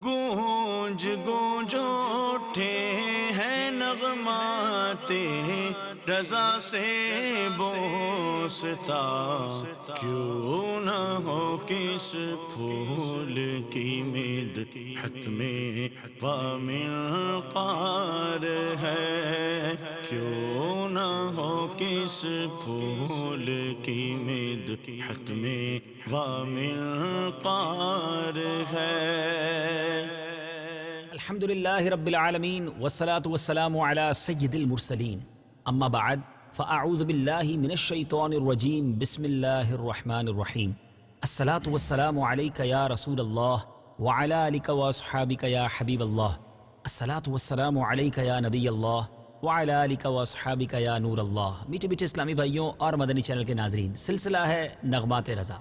گونج گونج اٹھے ہیں نغمات رضا سے بوستا، کیوں نہ ہو کس پھول کی مدحت میں وامل قار ہے، کیوں نہ ہو کس پھول کی مدحت میں وامل قار ہے۔ الحمدللہ رب العالمین والصلاة والسلام علی سید المرسلین، اما بعد فاعوذ باللہ من الشیطان الرجیم، بسم اللہ الرحمن الرحیم۔ الصلاة والسلام علیک یا رسول اللہ وعلی آلک واصحابک یا حبیب اللہ، الصلاة والسلام علیک یا نبی اللہ وعلی آلک واصحابک یا نور اللہ۔ میٹھے میٹھے اسلامی بھائیوں اور مدنی چینل کے ناظرین، سلسلہ ہے نغمات رضا۔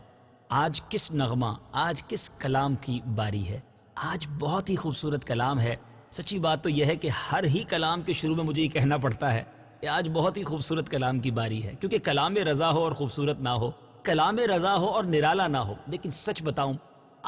آج کس نغمہ، آج کس کلام کی باری ہے؟ آج بہت ہی خوبصورت کلام ہے۔ سچی بات تو یہ ہے کہ ہر ہی کلام کے شروع میں مجھے یہ کہنا پڑتا ہے کہ آج بہت ہی خوبصورت کلام کی باری ہے، کیونکہ کلام رضا ہو اور خوبصورت نہ ہو، کلام رضا ہو اور نرالا نہ ہو۔ لیکن سچ بتاؤں،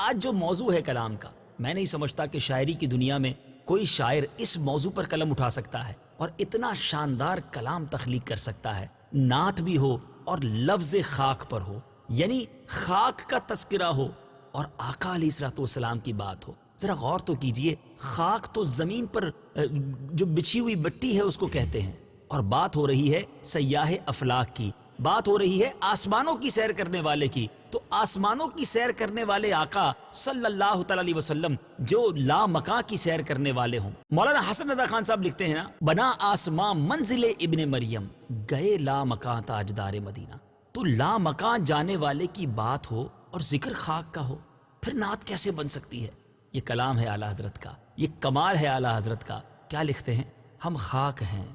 آج جو موضوع ہے کلام کا، میں نہیں سمجھتا کہ شاعری کی دنیا میں کوئی شاعر اس موضوع پر قلم اٹھا سکتا ہے اور اتنا شاندار کلام تخلیق کر سکتا ہے۔ نعت بھی ہو اور لفظ خاک پر ہو، یعنی خاک کا تذکرہ ہو اور آقا علیہ الصلوۃ والسلام کی بات ہو۔ ذرا غور تو کیجئے، خاک تو زمین پر جو بچھی ہوئی مٹی ہے اس کو کہتے ہیں، اور بات ہو رہی ہے سیاح افلاک کی، بات ہو رہی ہے آسمانوں کی سیر کرنے والے کی۔ تو آسمانوں کی سیر کرنے والے آقا صلی اللہ تعالی علیہ وسلم جو لا مکاں کی سیر کرنے والے ہوں۔ مولانا حسن رضا خان صاحب لکھتے ہیں نا، بنا آسمان منزل ابن مریم، گئے لا مکاں تاجدار مدینہ۔ تو لا مکاں جانے والے کی بات ہو اور ذکر خاک کا ہو، پھر نعت کیسے بن سکتی ہے؟ یہ کلام ہے اعلیٰ حضرت کا، یہ کمال ہے اعلیٰ حضرت کا۔ کیا لکھتے ہیں؟ ہم خاک ہیں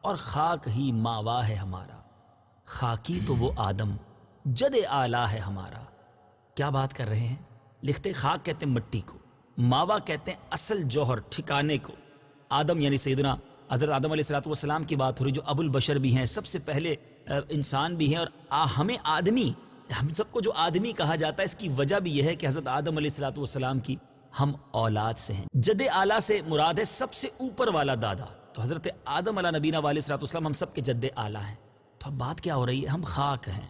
اور خاک ہی ماوا ہے ہمارا، خاکی تو وہ آدم جد اعلیٰ ہے ہمارا۔ کیا بات کر رہے ہیں؟ لکھتے خاک کہتے ہیں مٹی کو، ماوا کہتے ہیں اصل جوہر، ٹھکانے کو۔ آدم یعنی سیدنا حضرت آدم علیہ الصلوۃ والسلام کی بات ہو رہی، جو ابو البشر بھی ہیں، سب سے پہلے انسان بھی ہیں، اور ہمیں آدمی، ہم سب کو جو آدمی کہا جاتا ہے، اس کی وجہ بھی یہ ہے کہ حضرت آدم علیہ الصلوۃ والسلام کی ہم اولاد سے ہیں۔ جد اعلیٰ سے مراد ہے سب سے اوپر والا دادا، تو حضرت آدم علیہ نبینا علیہ الصلوۃ والسلام ہم سب کے جد اعلیٰ ہیں۔ تو اب بات کیا ہو رہی ہے؟ ہم خاک ہیں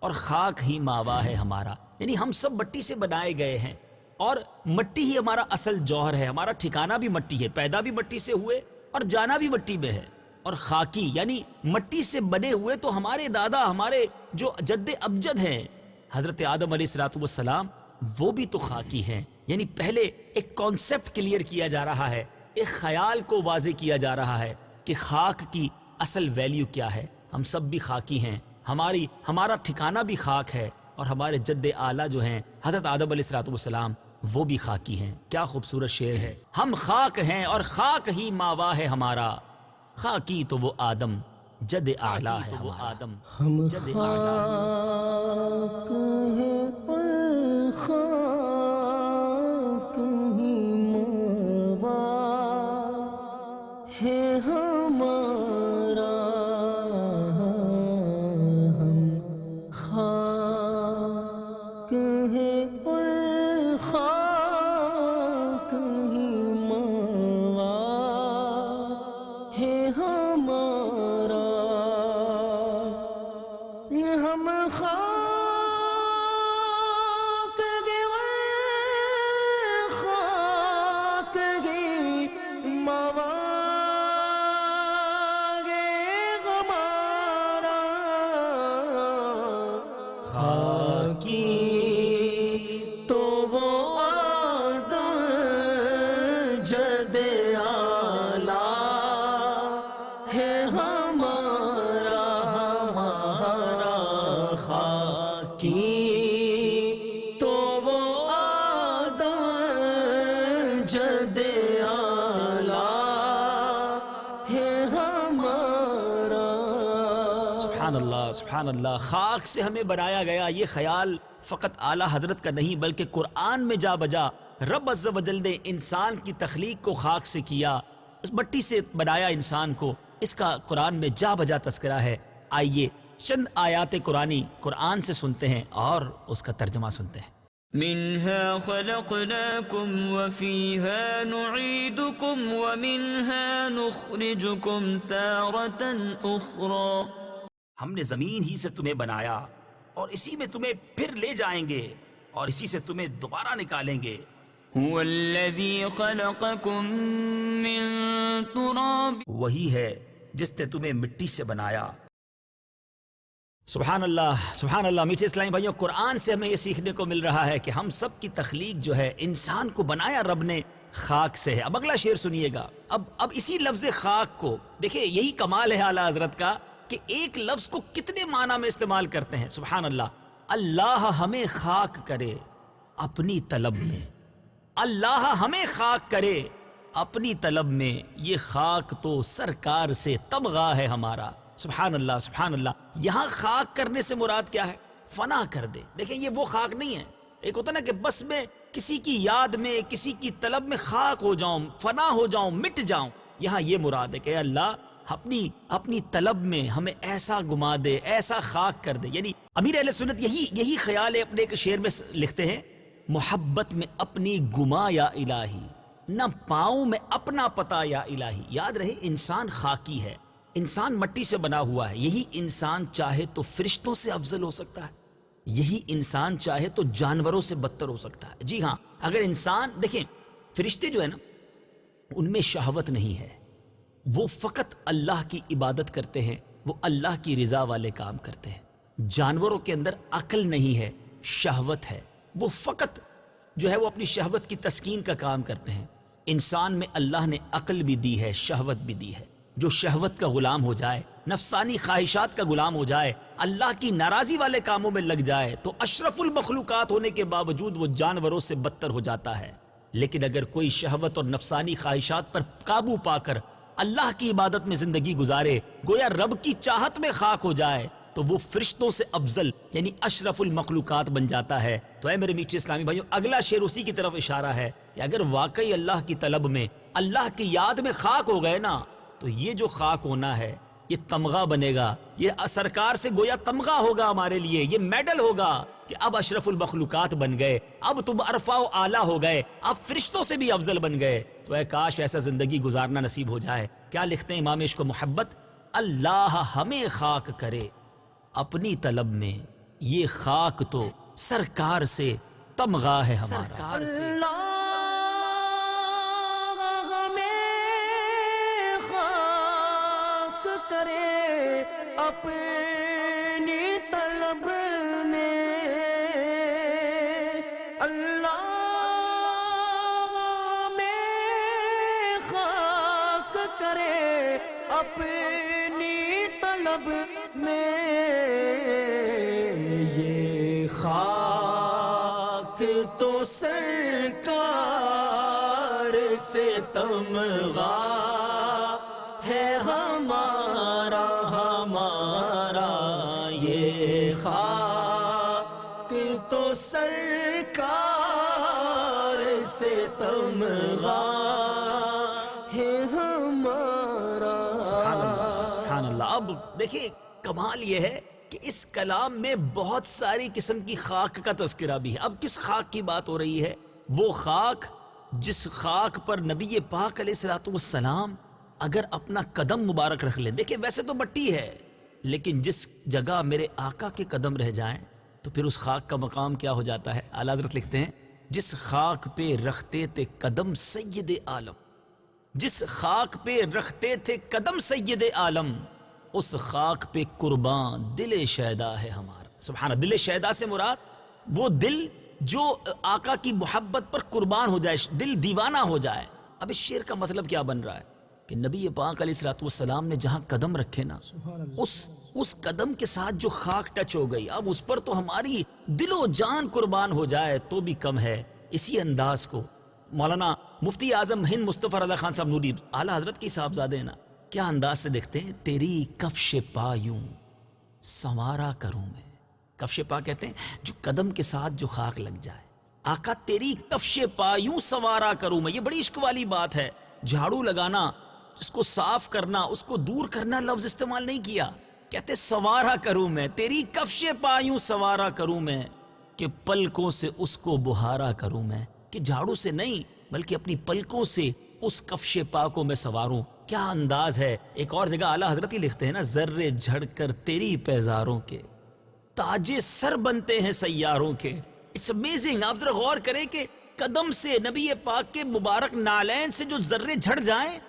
اور خاک ہی ماوا ہے ہمارا، یعنی ہم سب مٹی سے بنائے گئے ہیں، اور مٹی ہی ہمارا اصل جوہر ہے، ہمارا ٹھکانہ بھی مٹی ہے، پیدا بھی مٹی سے ہوئے اور جانا بھی مٹی میں ہے۔ اور خاکی یعنی مٹی سے بنے ہوئے، تو ہمارے دادا، ہمارے جو جد ابجد ہیں حضرت آدم علیہ الصلوۃ والسلام، وہ بھی تو خاکی ہیں۔ یعنی پہلے ایک کانسیپٹ کلیئر کیا جا رہا ہے، ایک خیال کو واضح کیا جا رہا ہے کہ خاک کی اصل ویلیو کیا ہے۔ ہم سب بھی خاکی ہیں، ہمارا ٹھکانہ بھی خاک ہے، اور ہمارے جد اعلیٰ جو ہیں حضرت آدم علیہ الصلوۃ والسلام، وہ بھی خاکی ہیں۔ کیا خوبصورت شعر ہے! ہم خاک ہیں اور خاک ہی ماوا ہے ہمارا، خاکی تو وہ آدم جد اعلیٰ ہے ہمارا۔ ہم جد خاک ہیں پر خاک ہی ماوا ہے ہمارا، ہم خاک ہیں پر خاک ہی ماوا ہے ہمارا، ہم خاک گے خاک گے ماوا گے ہمارا، خاکی تو وہ آدم جد اعلیٰ ہے ہمارا، خاکی تو وہ آدم جد اعلیٰ ہے ہمارا۔ سبحان اللہ، سبحان اللہ۔ خاک سے ہمیں بنایا گیا، یہ خیال فقط اعلیٰ حضرت کا نہیں بلکہ قرآن میں جا بجا رب عز و جل نے انسان کی تخلیق کو خاک سے کیا، اس مٹی سے بنایا انسان کو، اس کا قرآن میں جا بجا تذکرہ ہے۔ آئیے چند آیات قرآن سے سنتے ہیں اور اس کا ترجمہ سنتے ہیں۔ منها خلقناكم وفيها نعيدكم ومنها نخرجكم تارة أخرى. ہم نے زمین ہی سے تمہیں بنایا اور اسی میں تمہیں پھر لے جائیں گے اور اسی سے تمہیں دوبارہ نکالیں گے. هو الذي خلقكم من تراب. وہی ہے جس نے تمہیں مٹی سے بنایا. سبحان اللہ سبحان اللہ. میٹھے اسلامی بھائیوں، قرآن سے ہمیں یہ سیکھنے کو مل رہا ہے کہ ہم سب کی تخلیق جو ہے، انسان کو بنایا رب نے خاک سے ہے. اب اگلا شعر سنیے گا. اب اسی لفظ خاک کو دیکھیں، یہی کمال ہے اعلیٰ حضرت کا کہ ایک لفظ کو کتنے معنی میں استعمال کرتے ہیں. سبحان اللہ. اللہ ہمیں خاک کرے اپنی طلب میں، اللہ ہمیں خاک کرے اپنی طلب میں، یہ خاک تو سرکار سے تمغہ ہے ہمارا. سبحان اللہ سبحان اللہ. یہاں خاک کرنے سے مراد کیا ہے؟ فنا کر دے. دیکھیں یہ وہ خاک نہیں ہے. ایک ہوتا نا کہ بس میں کسی کی یاد میں، کسی کی طلب میں خاک ہو جاؤں، فنا ہو جاؤں، مٹ جاؤں. یہاں یہ مراد ہے کہ اے اللہ اپنی طلب میں ہمیں ایسا گما دے، ایسا خاک کر دے. یعنی امیر اہل سنت یہی خیال ہے، اپنے ایک شعر میں لکھتے ہیں، محبت میں اپنی گما یا الہی، نہ پاؤں میں اپنا پتا یا الہی. یاد رہے انسان خاکی ہے، انسان مٹی سے بنا ہوا ہے. یہی انسان چاہے تو فرشتوں سے افضل ہو سکتا ہے، یہی انسان چاہے تو جانوروں سے بدتر ہو سکتا ہے. جی ہاں، اگر انسان دیکھیں، فرشتے جو ہے نا، ان میں شہوت نہیں ہے، وہ فقط اللہ کی عبادت کرتے ہیں، وہ اللہ کی رضا والے کام کرتے ہیں. جانوروں کے اندر عقل نہیں ہے، شہوت ہے، وہ فقط جو ہے وہ اپنی شہوت کی تسکین کا کام کرتے ہیں. انسان میں اللہ نے عقل بھی دی ہے، شہوت بھی دی ہے. جو شہوت کا غلام ہو جائے، نفسانی خواہشات کا غلام ہو جائے، اللہ کی ناراضی والے کاموں میں لگ جائے، تو اشرف المخلوقات ہونے کے باوجود وہ جانوروں سے بدتر ہو جاتا ہے. لیکن اگر کوئی شہوت اور نفسانی خواہشات پر قابو پا کر اللہ کی عبادت میں زندگی گزارے، گویا رب کی چاہت میں خاک ہو جائے، تو وہ فرشتوں سے افضل یعنی اشرف المخلوقات بن جاتا ہے. تو اے میرے میٹھے اسلامی بھائیوں، اگلا شعر اسی کی طرف اشارہ ہے کہ اگر واقعی اللہ کی طلب میں، اللہ کی یاد میں خاک ہو گئے نا، تو یہ جو خاک ہونا ہے یہ تمغہ بنے گا. یہ سرکار سے گویا تمغہ ہوگا ہمارے لیے، یہ میڈل ہوگا کہ اب اشرف المخلوقات بن گئے، اب تم عرفہ و اعلیٰ ہو گئے، اب فرشتوں سے بھی افضل بن گئے. تو اے کاش ایسا زندگی گزارنا نصیب ہو جائے. کیا لکھتے ہیں امام عشق و محبت؟ اللہ ہمیں خاک کرے اپنی طلب میں، یہ خاک تو سرکار سے تمغہ ہے ہمارا. اللہ ہمیں خاک کرے اپنی طلب میں، اللہ ہمیں خاک کرے اپنی طلب میں، یہ خاک تو سرکار سے تمغہ ہے ہمارا، ہمارا یہ خاک تو سرکار سے تمغہ ہے ہمارا. سبحان اللہ. اب دیکھیں کمال یہ ہے کہ اس کلام میں بہت ساری قسم کی خاک کا تذکرہ بھی ہے. اب کس خاک کی بات ہو رہی ہے؟ وہ خاک جس خاک پر نبی پاک علیہ الصلوۃ والسلام اگر اپنا قدم مبارک رکھ لیں، دیکھیں ویسے تو مٹی ہے، لیکن جس جگہ میرے آقا کے قدم رہ جائیں تو پھر اس خاک کا مقام کیا ہو جاتا ہے. اعلیٰ حضرت لکھتے ہیں، جس خاک پہ رکھتے تھے قدم سید عالم، جس خاک پہ رکھتے تھے قدم سید عالم، اس خاک پہ قربان دل شیدا ہے ہمارا. سبحان اللہ. دل شیدا سے مراد وہ دل جو آقا کی محبت پر قربان ہو جائے، دل دیوانہ ہو جائے. اب اس شعر کا مطلب کیا بن رہا ہے کہ نبی پاک علیہ الصلوۃ والسلام نے جہاں قدم رکھے نا، اس قدم کے ساتھ جو خاک ٹچ ہو گئی، اب اس پر تو ہماری دل و جان قربان ہو جائے تو بھی کم ہے. اسی انداز کو مولانا مفتی اعظم ہند مصطفی رضا خان صاحب نوری اعلیٰ حضرت کی صاحبزادے ہیں نا، کیا انداز سے دیکھتے ہیں، تیری کفش پا یوں سنوارا کروں میں. کفش پا کہتے ہیں جو قدم کے ساتھ جو خاک لگ جائے. آقا تیری کفش پا یوں سنوارا کروں میں، یہ بڑی عشق والی بات ہے. جھاڑو لگانا، اس کو صاف کرنا، اس کو دور کرنا لفظ استعمال نہیں کیا، کہتے سوارا کروں میں، تیری کفش پا یوں سوارا کروں میں. کہ پلکوں سے اس کو بہارا کروں میں، کہ جھاڑو سے نہیں بلکہ اپنی پلکوں سے اس کفش پا کو میں سواروں. کیا انداز ہے. ایک اور جگہ اعلیٰ حضرت ہی لکھتے ہیں نا، ذرے جھڑ کر تیری پیزاروں کے تاجے سر بنتے ہیں سیاروں کے. It's amazing. آپ ذرا غور کریں کہ قدم سے نبی پاک کے مبارک نالین سے جو ذرے جھڑ جائیں،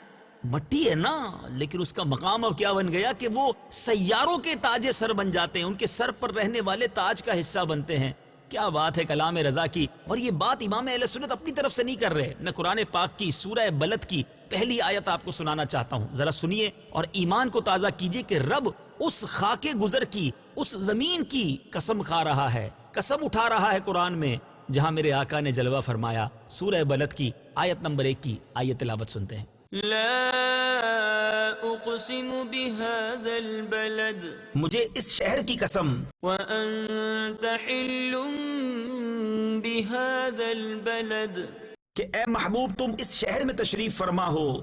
مٹی ہے نا، لیکن اس کا مقام اب کیا بن گیا کہ وہ سیاروں کے تاج سر بن جاتے ہیں، ان کے سر پر رہنے والے تاج کا حصہ بنتے ہیں. کیا بات ہے کلام رضا کی. اور یہ بات امام اہل سنت اپنی طرف سے نہیں کر رہے. میں قرآن پاک کی سورہ بلد کی پہلی آیت آپ کو سنانا چاہتا ہوں، ذرا سنیے اور ایمان کو تازہ کیجئے کہ رب اس خاک گزر کی، اس زمین کی قسم کھا رہا ہے، قسم اٹھا رہا ہے قرآن میں، جہاں میرے آقا نے جلوہ فرمایا. سورہ بلد کی آیت نمبر 1 کی آیت تلاوت سنتے ہیں. لا اقسم بهذا البلد مجھے اس شہر کی قسم، وانت حل بهذا البلد، کہ اے محبوب تم اس شہر میں تشریف فرما ہو.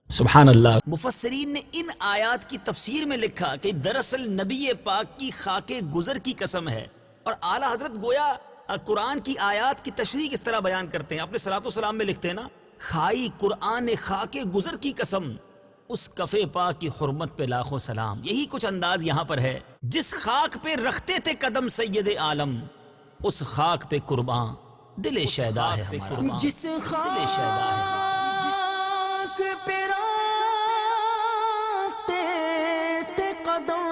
سبحان اللہ. مفسرین نے ان آیات کی تفسیر میں لکھا کہ دراصل نبی پاک کی خاک گزر کی قسم ہے. اور اعلیٰ حضرت گویا قرآن کی آیات کی تشریح کس طرح بیان کرتے ہیں. اپنے صلاۃ والسلام میں لکھتے ہیں نا، کھائی قرآن نے خاک گزر کی قسم، اس کفے پاک کی حرمت پہ لاکھوں سلام. یہی کچھ انداز یہاں پر ہے. جس خاک پہ رکھتے تھے قدم سید عالم، اس خاک پہ قربان دل شیدا ہے ہمارا. جس دل شیدا ہے. خاک پہ رکھتے تھے قدم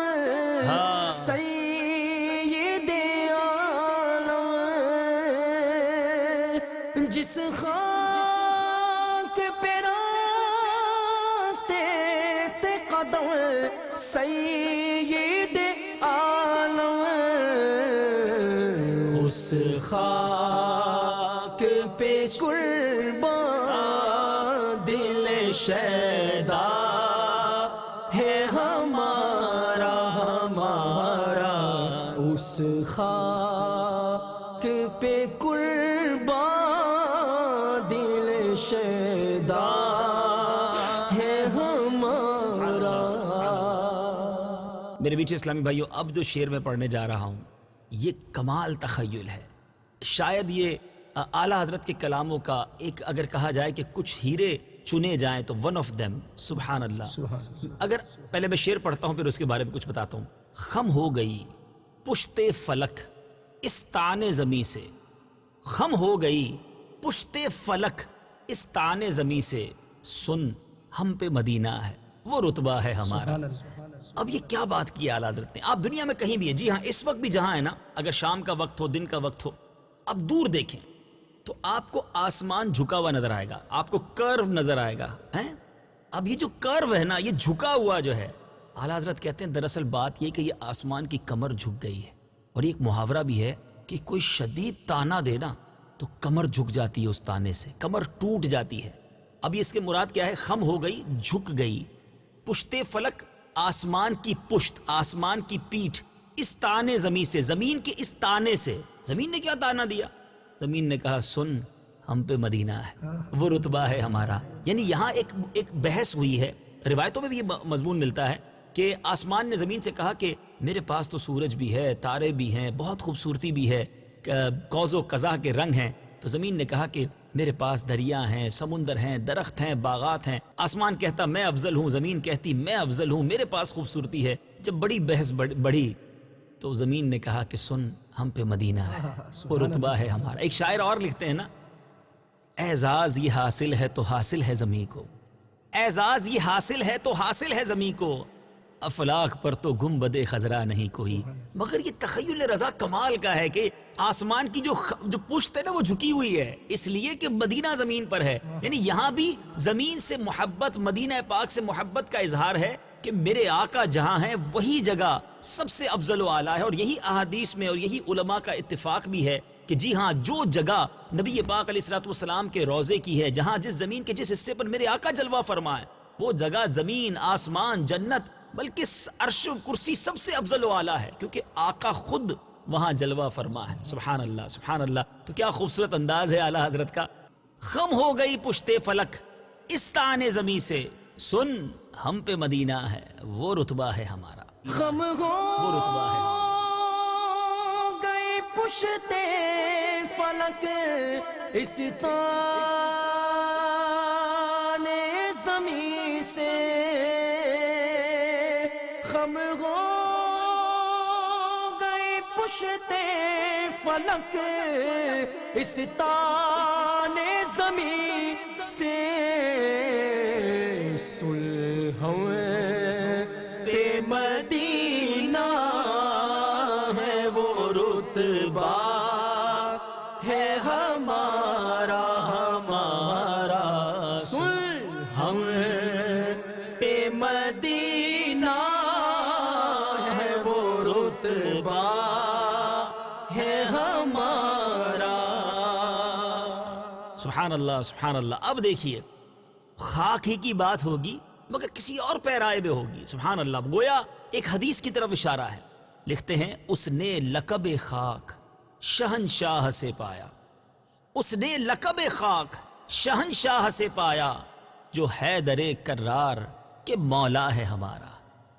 سید عالم، جس خاک پہ رکھتے تھے قدم سید عالم، اس خاک پہ قربان دل شیدا ہے ہمارا ہمارا، اس خاک پہ قربان دل شیدا ہے ہمارا. میرے بیچ اسلامی بھائیو، اب جو شعر میں پڑھنے جا رہا ہوں یہ کمال تخیل ہے. شاید یہ اعلیٰ حضرت کے کلاموں کا ایک، اگر کہا جائے کہ کچھ ہیرے چنے جائیں تو ون آف دیم. سبحان اللہ. اگر پہلے میں شعر پڑھتا ہوں پھر اس کے بارے میں کچھ بتاتا ہوں. خم ہو گئی پشت فلک اس تان زمیں سے، خم ہو گئی پشت فلک اس تان زمیں سے، سن ہم پہ مدینہ ہے وہ رتبہ ہے ہمارا. اب یہ کیا بات کی اعلیٰ حضرت نے. آپ دنیا میں کہیں بھی ہیں، جی ہاں اس وقت بھی جہاں ہے نا، اگر شام کا وقت ہو، دن کا وقت ہو، اب دور دیکھیں تو آپ کو آسمان جھکا ہوا نظر آئے گا، آپ کو کرو نظر آئے گا. اب یہ جو کرو ہے نا، یہ جھکا ہوا جو ہے، اعلیٰ حضرت کہتے ہیں دراصل بات یہ کہ یہ آسمان کی کمر جھک گئی ہے. اور ایک محاورہ بھی ہے کہ کوئی شدید تانا دے نا تو کمر جھک جاتی ہے، اس تانے سے کمر ٹوٹ جاتی ہے. اب یہ اس کے مراد کیا ہے؟ خم ہو گئی، جھک گئی، پشت فلک آسمان کی پشت، آسمان کی پیٹھ، اس تانے زمین سے، زمین کے اس تانے سے. زمین نے کیا تانا دیا؟ زمین نے کہا سن ہم پہ مدینہ ہے وہ رتبہ ہے ہمارا. یعنی یہاں ایک بحث ہوئی ہے. روایتوں میں بھی یہ مضمون ملتا ہے کہ آسمان نے زمین سے کہا کہ میرے پاس تو سورج بھی ہے، تارے بھی ہیں، بہت خوبصورتی بھی ہے، قوس و قزح کے رنگ ہیں. تو زمین نے کہا کہ میرے پاس دریا ہیں، سمندر ہیں، درخت ہیں، باغات ہیں. آسمان کہتا میں افضل ہوں، زمین کہتی میں افضل ہوں، میرے پاس خوبصورتی ہے. جب بڑی بحث بڑھی تو زمین نے کہا کہ سن ہم پہ مدینہ ہے وہ رتبہ ہے ہمارا. ایک شاعر اور لکھتے ہیں نا، اعزاز یہ حاصل ہے تو حاصل ہے زمین کو، اعزاز یہ حاصل ہے تو حاصل ہے زمین کو، افلاک پر تو گنبد خضرا نہیں کوئی. مگر یہ تخیل رضا کمال کا ہے کہ آسمان کی جو پشت ہے نا وہ جھکی ہوئی ہے، اس لیے کہ مدینہ زمین پر ہے. یعنی یہاں بھی زمین سے محبت، مدینہ پاک سے محبت کا اظہار ہے کہ میرے آقا جہاں ہیں وہی جگہ سب سے افضل و اعلیٰ ہے. اور یہی احادیث میں اور یہی علماء کا اتفاق بھی ہے کہ جی ہاں، جو جگہ نبی پاک علیہ الصلوۃ والسلام کے روضے کی ہے، جہاں جس زمین کے جس حصے پر میرے آقا جلوہ فرمائے، وہ جگہ زمین، آسمان، جنت، بلکہ عرش و کرسی سب سے افضل و اعلیٰ ہے، کیونکہ آقا خود وہاں جلوہ فرما ہے. سبحان اللہ سبحان اللہ. تو کیا خوبصورت انداز ہے اعلیٰ حضرت کا. خم ہو گئی پشت فلک اس تانے زمیں سے، سن ہم پہ مدینہ ہے وہ رتبہ ہے ہمارا. خم ہو وہ رتبہ ہے گئی پشتے فلک اس تان زمین سے خم ہو گئے پشتے فلک اس تان زمین سے صلح پہ مدینہ ہے وہ رتبہ ہے ہمارا ہمارا صلح پہ مدینہ ہے وہ رتبہ ہے ہمارا. سبحان اللہ سبحان اللہ. اب دیکھیے خاک ہی کی بات ہوگی مگر کسی اور پیرائے میں ہوگی. سبحان اللہ. گویا ایک حدیث کی طرف اشارہ ہے. لکھتے ہیں اس نے لقب خاک شہنشاہ سے پایا. اس نے لقب خاک شہنشاہ سے پایا جو حیدر کرار کہ مولا ہے ہمارا.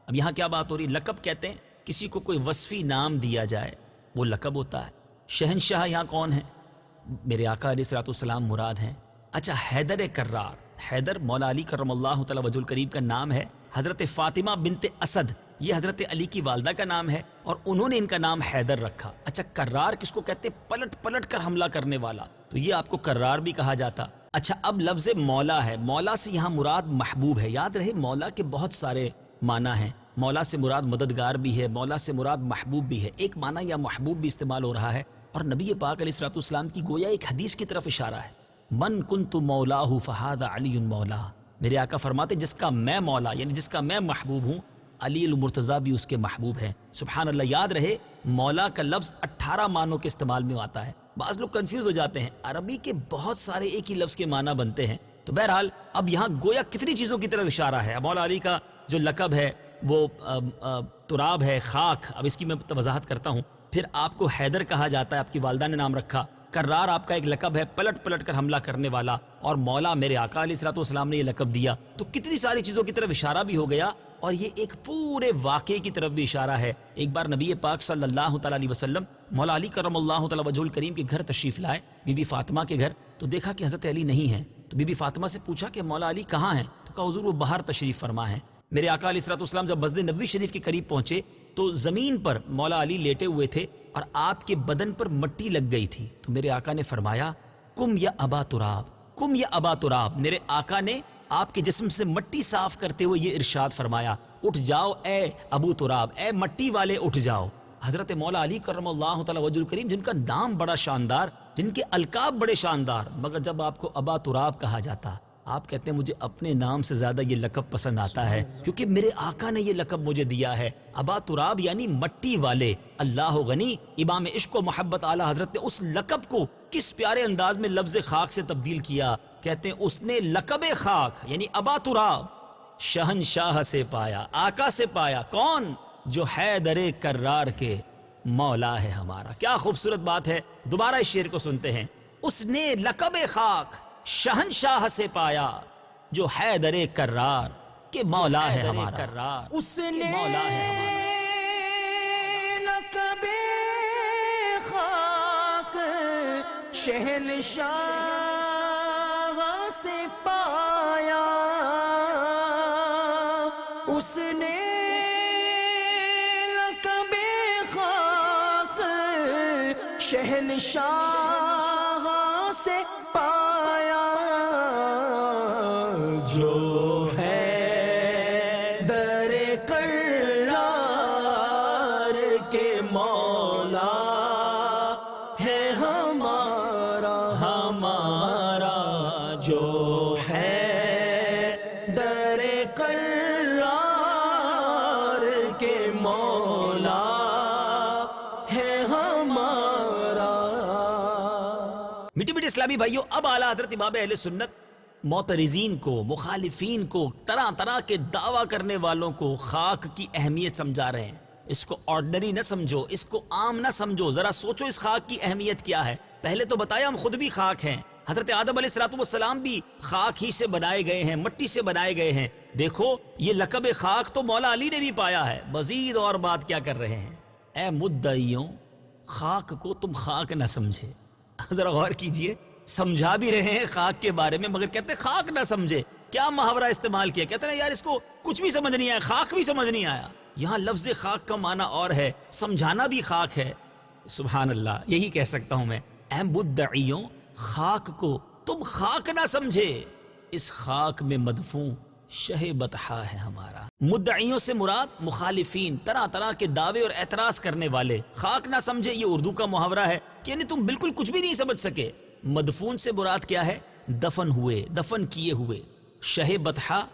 اب یہاں کیا بات ہو رہی؟ لقب کہتے ہیں کسی کو کوئی وصفی نام دیا جائے وہ لقب ہوتا ہے. شہنشاہ یہاں کون ہے؟ میرے آقا علیہ الصلوۃ والسلام مراد ہیں. اچھا حیدر کرار، حیدر مولا علی کرم اللہ تعالی وجہ الکریم کا نام ہے. حضرت فاطمہ بنت اسد یہ حضرت علی کی والدہ کا نام ہے اور انہوں نے ان کا نام حیدر رکھا. اچھا کرار کس کو کہتے؟ پلٹ پلٹ کر حملہ کرنے والا، تو یہ آپ کو کرار بھی کہا جاتا. اچھا اب لفظ مولا ہے، مولا سے یہاں مراد محبوب ہے. یاد رہے مولا کے بہت سارے معنی ہیں. مولا سے مراد مددگار بھی ہے، مولا سے مراد محبوب بھی ہے. ایک معنی یا محبوب بھی استعمال ہو رہا ہے اور نبی پاک علیہ الصلوۃ والسلام کی گویا ایک حدیث کی طرف اشارہ ہے. من کنت مولاہ فہذا علی مولا. میرے آقا فرماتے جس کا میں مولا یعنی جس کا میں محبوب ہوں علی المرتضیٰ بھی اس کے محبوب ہیں. سبحان اللہ. یاد رہے مولا کا لفظ 18 معنوں کے استعمال میں آتا ہے. بعض لوگ کنفیوز ہو جاتے ہیں، عربی کے بہت سارے ایک ہی لفظ کے معنی بنتے ہیں. تو بہرحال اب یہاں گویا کتنی چیزوں کی طرف اشارہ ہے. مولا علی کا جو لقب ہے وہ تراب ہے، خاک. اب اس کی میں وضاحت کرتا ہوں. پھر آپ کو حیدر کہا جاتا ہے، آپ کی والدہ نے نام رکھا. کرار آپ کا ایک لقب ہے، پلٹ پلٹ کر حملہ کرنے والا. اور مولا میرے آقا علیہ الصلوۃ والسلام نے یہ لقب دیا. تو کتنی ساری چیزوں کی طرف اشارہ بھی ہو گیا اور یہ ایک پورے واقعے کی طرف بھی اشارہ ہے. ایک بار نبی پاک صلی اللہ تعالی علیہ وسلم مولا علی کرم اللہ تعالی وجہ الکریم کے گھر تشریف لائے، بی بی فاطمہ کے گھر. تو دیکھا کہ حضرت علی نہیں ہیں. تو بی بی فاطمہ سے پوچھا کہ مولا علی کہاں ہیں؟ تو کہا حضور وہ باہر تشریف فرما ہے. میرے آقا علیہ الصلوۃ والسلام جب مسجد نبوی شریف کے قریب پہنچے تو زمین پر مولا علی لیٹے ہوئے تھے اور آپ کے بدن پر مٹی لگ گئی تھی. تو میرے آقا نے فرمایا کم یا ابا تراب، کم یا ابا تراب. میرے آقا نے آپ کے جسم سے مٹی صاف کرتے ہوئے یہ ارشاد فرمایا اٹھ جاؤ اے ابو تراب، اے مٹی والے اٹھ جاؤ. حضرت مولا علی کرم اللہ تعالی وجہ الکریم جن کا نام بڑا شاندار، جن کے القاب بڑے شاندار، مگر جب آپ کو ابا تراب کہا جاتا آپ کہتے ہیں مجھے اپنے نام سے زیادہ یہ لقب پسند آتا ہے کیونکہ میرے آقا نے یہ لقب مجھے دیا ہے. ابا تراب یعنی مٹی والے. اللہ غنی امام عشق و محبت اعلیٰ حضرت نے اس لقب کو کس پیارے انداز میں لفظ خاک سے تبدیل کیا. کہتے ہیں اس نے لقب خاک یعنی ابا تراب شہنشاہ سے پایا، آقا سے پایا. کون؟ جو حیدر کرار کے مولا ہے ہمارا. کیا خوبصورت بات ہے. دوبارہ اس شعر کو سنتے ہیں. اس نے لقب خاک شہنشاہ سے پایا جو حیدر کرار کہ مولا ہے ہمارا. اس نے مولا ہے ہمارا. لقب خاک شہنشاہ سے پایا. اس نے لقب خاک شہنشاہ سے پایا جو ہے در کرار کے مولا ہے ہمارا ہمارا. جو ہے در کرار کے مولا ہے ہمارا. میٹھے میٹھے اسلامی بھائیوں، اب اعلیٰ حضرت امام اہل سنت معترضین کو، مخالفین کو، طرح طرح کے دعویٰ کرنے والوں کو خاک کی اہمیت سمجھا رہے ہیں. اس کو آرڈنری نہ سمجھو، اس کو عام نہ سمجھو. ذرا سوچو اس خاک کی اہمیت کیا ہے. پہلے تو بتایا ہم خود بھی خاک ہیں، حضرت آدم علیہ الصلوۃ والسلام بھی خاک ہی سے بنائے گئے ہیں، مٹی سے بنائے گئے ہیں. دیکھو یہ لقب خاک تو مولا علی نے بھی پایا ہے. مزید اور بات کیا کر رہے ہیں؟ اے مدعیوں خاک کو تم خاک نہ سمجھے. ذرا غور کیجئے، سمجھا بھی رہے ہیں خاک کے بارے میں مگر کہتے ہیں خاک نہ سمجھے. کیا محاورہ استعمال کیا، کہتے ہیں یار اس کو کچھ بھی سمجھ نہیں آیا، خاک بھی سمجھ نہیں آیا. یہاں لفظ خاک کا معنی اور ہے، سمجھانا بھی خاک ہے. سبحان اللہ، یہی کہہ سکتا ہوں میں، اے مدعیوں خاک کو تم خاک نہ سمجھے، اس خاک میں مدفون شہ بطحا ہے ہمارا. مدعیوں سے مراد مخالفین، طرح طرح کے دعوے اور اعتراض کرنے والے. خاک نہ سمجھے یہ اردو کا محاورہ ہے کہ یعنی تم بالکل کچھ بھی نہیں سمجھ سکے. مدفون سے مراد کیا ہے؟ دفن ہوئے، دفن کیے ہوئے. شہ بطحا،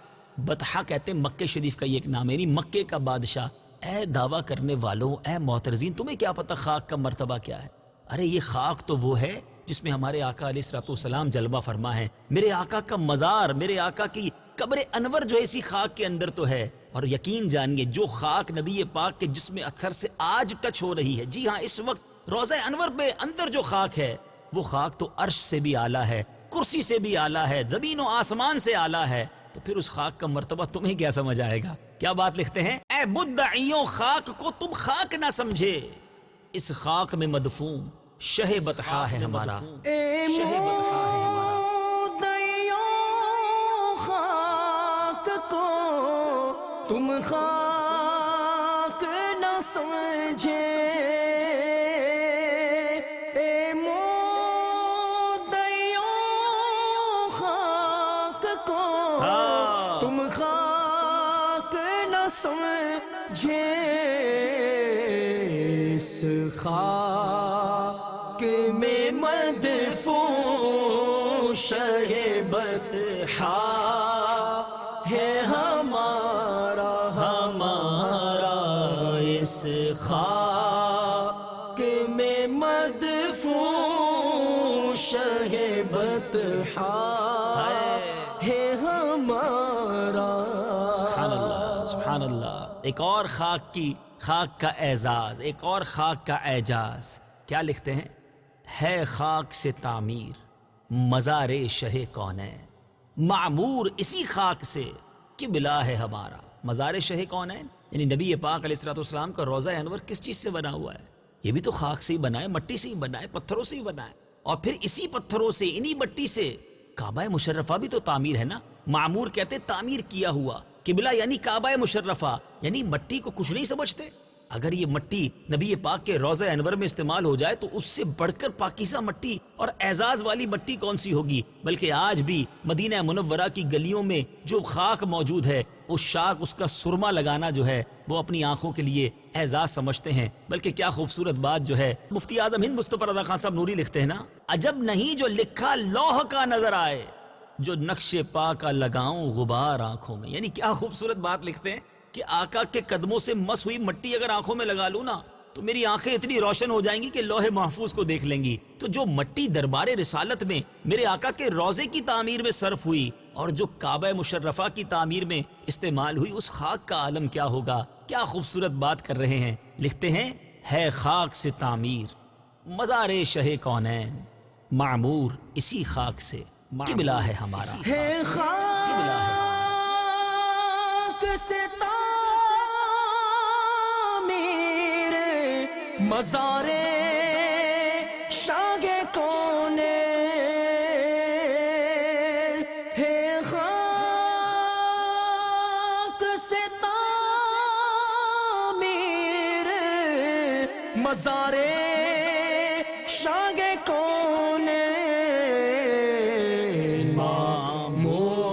بطحا کہتے ہیں مکے شریف کا یہ ایک نام ہے، یعنی مکے کا بادشاہ. اے دعویٰ کرنے والوں، اے معترضین، تمہیں کیا پتہ خاک کا مرتبہ کیا ہے؟ ارے یہ خاک تو وہ ہے جس میں ہمارے آقا علیہ الصلوۃ والسلام جلوہ فرما ہے. میرے آقا کا مزار، میرے آقا کی قبر انور جو اسی خاک کے اندر تو ہے. اور یقین جانیے جو خاک نبی پاک کے جسم اطہر سے آج ٹچ ہو رہی ہے، جی ہاں اس وقت روضہ انور پہ اندر جو خاک ہے، وہ خاک تو عرش سے بھی اعلیٰ ہے، کرسی سے بھی اعلیٰ ہے، زمین و آسمان سے اعلیٰ ہے. تو پھر اس خاک کا مرتبہ تمہیں کیا سمجھ آئے گا؟ کیا بات لکھتے ہیں، اے مدعیوں خاک کو تم خاک نہ سمجھے، اس خاک میں مدفون شہ بطحا ہے ہمارا. شہ بطحا ہے ہمارا. مدعیوں خاک کو تم خاک نہ سمجھے، اے مدعیوں خاک کو تم خاک نہ سمجھے، اس خاک میں مدفون شہ بطحا ہے ہمارا، ہمارا اس خاک میں مدفون شہ بطحا ہے ہمارا. سبحان اللہ، سبحان اللہ. ایک اور خاک کا اعزاز، ایک اور خاک کا اعجاز. کیا لکھتے ہیں، ہے خاک سے تعمیر مزار شہ کونین، معمور اسی خاک سے قبلہ ہے ہمارا. مزار شہ کونین یعنی نبی پاک علیہ الصلوۃ والسلام کا روضہ انور کس چیز سے بنا ہوا ہے؟ یہ بھی تو خاک سے ہی بنا ہے، مٹی سے ہی بنا ہے، پتھروں سے ہی بنا ہے. اور پھر اسی پتھروں سے، انہی مٹی سے کعبہ مشرفہ بھی تو تعمیر ہے نا. معمور کہتے تعمیر کیا ہوا، قبلہ یعنی کعبہ مشرفہ، یعنی مٹی کو کچھ نہیں سمجھتے. اگر یہ مٹی نبی پاک کے روضہ انور میں استعمال ہو جائے تو اس سے بڑھ کر پاکیزہ مٹی اور اعزاز والی مٹی کون سی ہوگی؟ بلکہ آج بھی مدینہ منورہ کی گلیوں میں جو خاک موجود ہے، اس شاخ، اس کا سرما لگانا جو ہے وہ اپنی آنکھوں کے لیے اعزاز سمجھتے ہیں. بلکہ کیا خوبصورت بات جو ہے، مفتی اعظم ہند مصطفی رضا خان صاحب نوری لکھتے ہیں نا، عجب نہیں جو لکھا لوح کا نظر آئے، جو نقش پا کا لگاؤں غبار آنکھوں میں. یعنی کیا خوبصورت بات لکھتے ہیں کہ آقا کے قدموں سے مس ہوئی مٹی اگر آنکھوں میں لگا لوں نا تو میری آنکھیں اتنی روشن ہو جائیں گی کہ لوح محفوظ کو دیکھ لیں گی. تو جو مٹی دربار رسالت میں میرے آقا کے روضے کی تعمیر میں صرف ہوئی اور جو کعبہ مشرفہ کی تعمیر میں استعمال ہوئی، اس خاک کا عالم کیا ہوگا. کیا خوبصورت بات کر رہے ہیں. لکھتے ہیں، ہے خاک سے تعمیر مزار شہ کونین، معمور اسی خاک سے قبلہ ہے ہمارا. ہے خاک سے تعمیر مزار شاہ کونین، ہے خاک سے تعمیر مزار شاہ کونین، معمور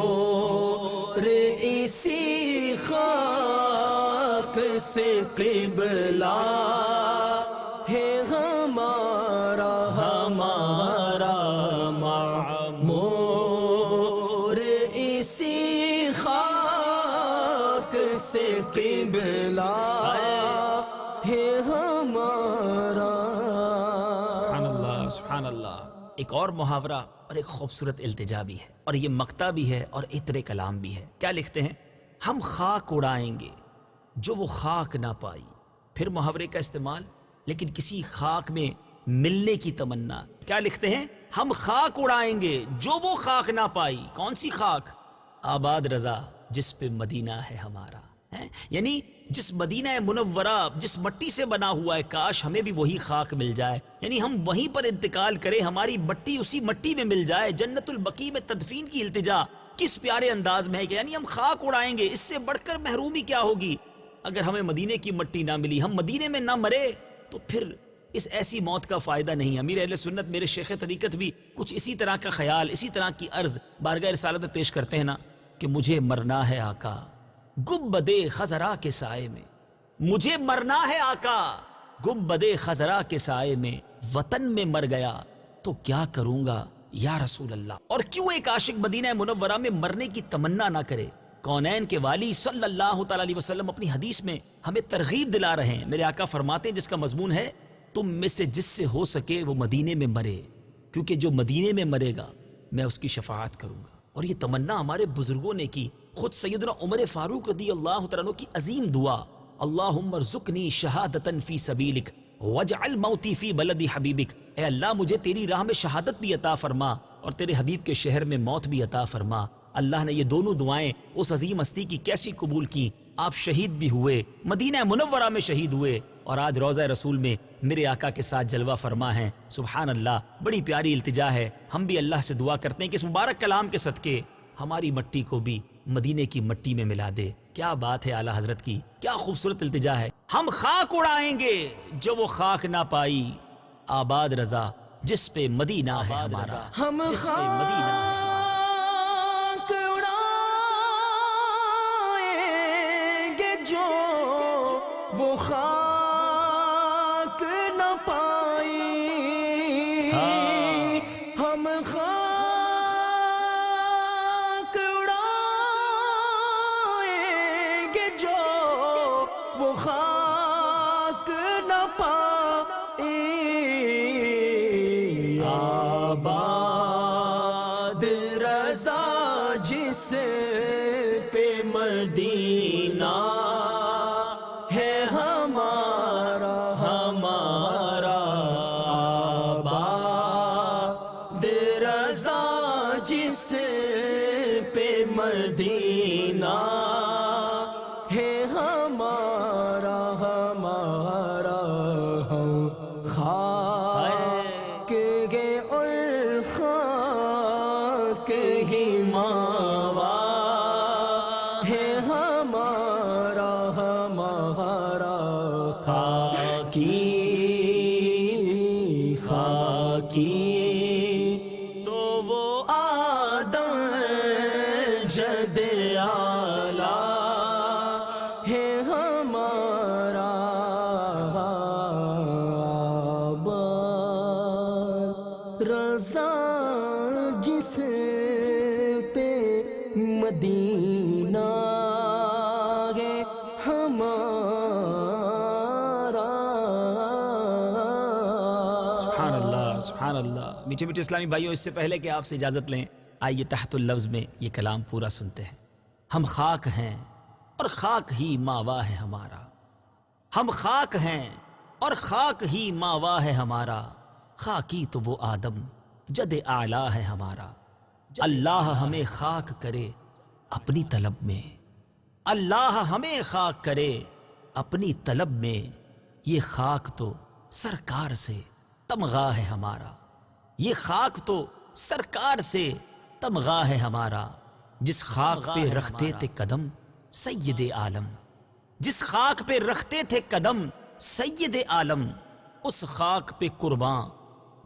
اسی خاک سے قبلہ ہے ہمارا، ہمارا معمور اسی خاک سے قبلہ ہے ہمارا. سبحان اللہ، سبحان اللہ. ایک اور محاورہ اور ایک خوبصورت التجا بھی ہے، اور یہ مقطع بھی ہے اور عطر کلام بھی ہے. کیا لکھتے ہیں، ہم خاک اڑائیں گے جو وہ خاک نہ پائی. پھر محاورے کا استعمال، لیکن کسی خاک میں ملنے کی تمنا. کیا لکھتے ہیں، ہم خاک اڑائیں گے جو وہ خاک نہ پائی. کون سی خاک؟ آباد رضا جس پہ مدینہ ہے ہمارا. یعنی جس مدینہ منورہ جس مٹی سے بنا ہوا ہے، کاش ہمیں بھی وہی خاک مل جائے، یعنی ہم وہیں پر انتقال کریں، ہماری مٹی اسی مٹی میں مل جائے۔ جنت البقیع میں تدفین کی التجا کس پیارے انداز میں ہے کہ یعنی ہم خاک اڑائیں گے، اس سے بڑھ کر محرومی کیا ہوگی؟ اگر ہمیں مدینے کی مٹی نہ ملی، ہم مدینے میں نہ مرے، تو پھر اس ایسی موت کا فائدہ نہیں۔ امیر اہل سنت میرے شیخ طریقت بھی کچھ اسی طرح کا خیال، اسی طرح کی عرض بارگاہ رسالت میں پیش کرتے ہیں نا کہ مجھے مرنا ہے آقا گنبدِ خضرا کے سائے میں، مجھے مرنا ہے آقا گنبدِ خضرا کے سائے میں، وطن میں مر گیا تو کیا کروں گا یا رسول اللہ۔ اور کیوں ایک عاشق مدینہ منورہ میں مرنے کی تمنا نہ کرے؟ کونین کے والی صلی اللہ تعالی علیہ وسلم اپنی حدیث میں ہمیں ترغیب دلا رہے ہیں۔ میرے آقا فرماتے ہیں، جس کا مضمون ہے تم میں سے جس سے ہو سکے وہ مدینے میں مرے، کیونکہ جو مدینے میں مرے گا میں اس کی شفاعت کروں گا۔ اور یہ تمنا ہمارے بزرگوں نے کی۔ خود سیدنا عمر فاروق رضی اللہ تعالیٰ عنہ کی عظیم دعا، اللہم ارزقنی شہادتاً فی سبیلک واجعل موتی فی بلد حبیبک، اے اللہ مجھے تیری راہ میں شہادت بھی عطا فرما اور تیرے حبیب کے شہر میں موت بھی عطا فرما۔ اللہ نے یہ دونوں دعائیں اس عظیم ہستی کی کیسی قبول کی؟ آپ شہید بھی ہوئے، مدینہ منورہ میں شہید ہوئے، اور آج روضہ رسول میں میرے آقا کے ساتھ جلوہ فرما ہیں۔ سبحان اللہ، بڑی پیاری التجا ہے۔ ہم بھی اللہ سے دعا کرتے ہیں کہ اس مبارک کلام کے صدقے ہماری مٹی کو بھی مدینے کی مٹی میں ملا دے۔ کیا بات ہے اعلیٰ حضرت کی، کیا خوبصورت التجا ہے۔ ہم خاک اڑائیں گے جو وہ خاک نہ پائی، آباد رضا جس پہ مدینہ ہے ہمارا، ہم جس پہ مدینہ ہے۔ خاک اڑائیں گے جو وہ خاک نہ پائی، ہم خاک اڑائیں گے جو وہ خاک نہ پائی، آباد رضا جس پہ مدینہ ہے ہمارا، ہمارا آباد رضا جس پہ مدینہ ہے ہمارا، ہمارا ہم خاک گے اور خاک ہی ماوا ہے ہمارا، ہمارا خاکی خاکی تو وہ آدم جد اعلیٰ ہے ہمارا، آباد رضا جس پہ مدینہ ہے ہمارا۔ سبحان اللہ، سبحان اللہ۔ میٹھے میٹھے اسلامی بھائیوں، اس سے پہلے کہ آپ سے اجازت لیں، آئیے تحت اللفظ میں یہ کلام پورا سنتے ہیں۔ ہم خاک ہیں اور خاک ہی ماوا ہے ہمارا، ہم خاک ہیں اور خاک ہی ماوا ہے ہمارا، خاکی تو وہ آدم جد اعلیٰ ہے ہمارا۔ اللہ ہمیں خاک کرے اپنی طلب میں، اللہ ہمیں خاک کرے اپنی طلب میں، یہ خاک تو سرکار سے تمغہ ہے ہمارا، یہ خاک تو سرکار سے تمغہ ہے ہمارا۔ جس خاک پہ رکھتے تھے قدم سید عالم، جس خاک پہ رکھتے تھے قدم سید عالم، اس خاک پہ قرباں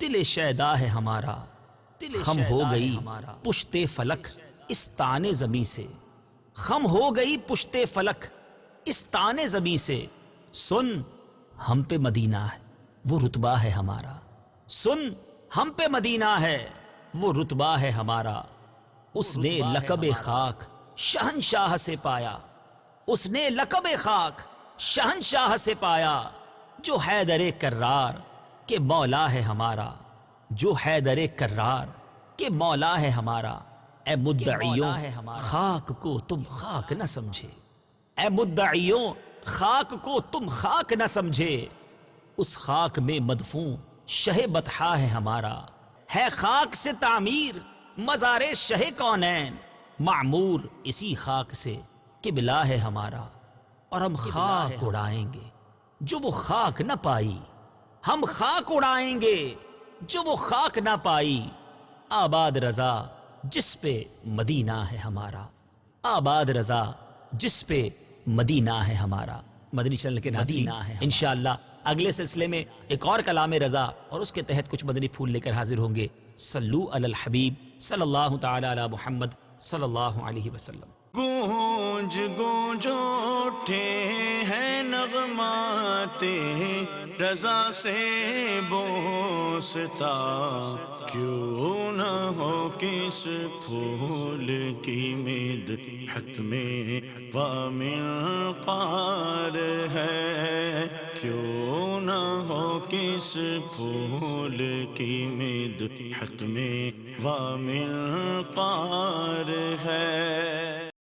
دل شیدا ہے ہمارا۔ خم ہو گئی پشت فلک اس تانے زمیں سے، خم ہو گئی پشت فلک اس تانے زمیں سے، سن ہم پہ مدینہ ہے وہ رتبہ ہے ہمارا، سن ہم پہ مدینہ ہے وہ رتبہ ہے ہمارا۔ اس نے لقب خاک شہنشاہ سے پایا، اس نے لقب خاک شہنشاہ سے پایا، جو حیدر کرار کہ مولا ہے ہمارا، جو حیدر کرار کہ مولا ہے ہمارا۔ اے مدعیوں خاک کو تم خاک نہ سمجھے، اے مدعیوں خاک کو تم خاک نہ سمجھے، اس خاک میں مدفون شہ بطحا ہے ہمارا، ہے خاک سے تعمیر مزار شہ کونین، معمور اسی خاک سے قبلہ ہے ہمارا۔ اور ہم خاک اڑائیں گے جو وہ خاک نہ پائی، ہم خاک اڑائیں گے جو وہ خاک نہ پائی، آباد رضا جس پہ مدینہ ہے ہمارا، آباد رضا جس پہ مدینہ ہے ہمارا۔ مدنی چینل کے ناظرین، انشاءاللہ اگلے سلسلے میں ایک اور کلام رضا اور اس کے تحت کچھ مدنی پھول لے کر حاضر ہوں گے۔ صلو علی الحبیب صلی اللہ تعالی علی محمد صلی اللہ علیہ وسلم۔ گونج گونج اٹھے ہیں نغمات رضا سے بوستا، کیوں نہ ہو کس پھول کی مدحت میں وامل قار ہے، کیوں نہ ہو کس پھول کی مدحت میں وامل قار ہے۔